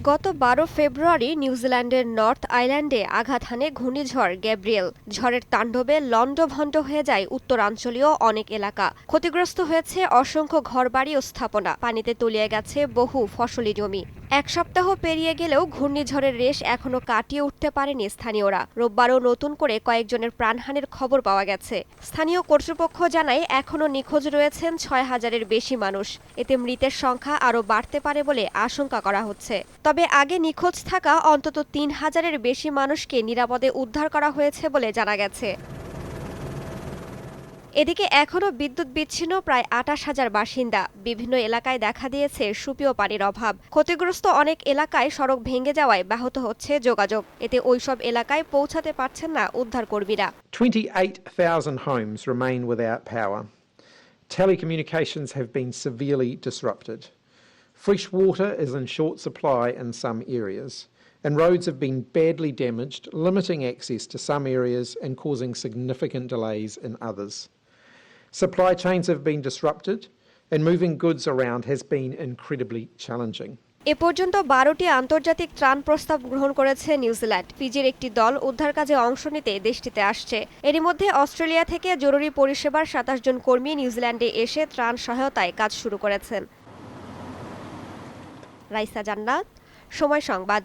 গত 12 ফেব্রুয়ারি নিউজিল্যান্ডের নর্থ আইল্যান্ডে আঘাত হানে ঘূর্ণিঝড় গ্যাব্রিয়েল। ঝড়ের তাণ্ডবে লণ্ডভণ্ড হয়ে যায় উত্তরাঞ্চলীয় অনেক এলাকা। ক্ষতিগ্রস্ত হয়েছে অসংখ্য ঘরবাড়ি ও স্থাপনা। পানিতে তলিয়ে গেছে বহু ফসলি জমি। এক সপ্তাহ পেরিয়ে গেলেও ঘূর্ণিঝড়ের রেশ এখনো কাটিয়ে উঠতে পারেনি স্থানীয়রা। রোববারও নতুন করে কয়েকজনের প্রাণহানির খবর পাওয়া গেছে। স্থানীয় কর্তৃপক্ষ জানায় এখনো নিখোঁজ রয়েছেন 6,000-এর বেশি মানুষ। এতে মৃতের সংখ্যা আরও বাড়তে পারে বলে আশঙ্কা করা হচ্ছে। তবে আগে নিখোঁজ থাকা অন্তত 3,000-এর বেশি মানুষকে নিরাপদে উদ্ধার করা হয়েছে বলে জানা গেছে। এদিকে এখনও বিদ্যুৎ বিচ্ছিন্ন প্রায় 28,000 বাসিন্দা। বিভিন্ন এলাকায় দেখা দিয়েছে সুপেয় পানির অভাব। ক্ষতিগ্রস্ত অনেক এলাকায় সড়ক ভেঙে যাওয়ায় ব্যাহত হচ্ছে যোগাযোগ। এতে ওইসব এলাকায় পৌঁছাতে পারছেন না উদ্ধারকর্মীরা। 28,000 homes remain without power. Telecommunications have been severely disrupted. Fresh water is in short supply in some areas, and roads have been badly damaged, limiting access to some areas and causing significant delays in others. Supply chains have been disrupted, and moving goods around has been incredibly challenging. এ পর্যন্ত 12টি আন্তর্জাতিক ত্রাণ প্রস্তাব গ্রহণ করেছে New Zealand. ফিজির একটি দল উদ্ধার কাজে অংশ নিতে দেশটিতে আসছে। এরই মধ্যে অস্ট্রেলিয়া থেকে জরুরি পরিষেবার 27 জন কর্মী নিউজিল্যান্ডে এসে ত্রাণ সহায়তায় কাজ শুরু করেছেন। রাইসা জান্নাত, সময় সংবাদ।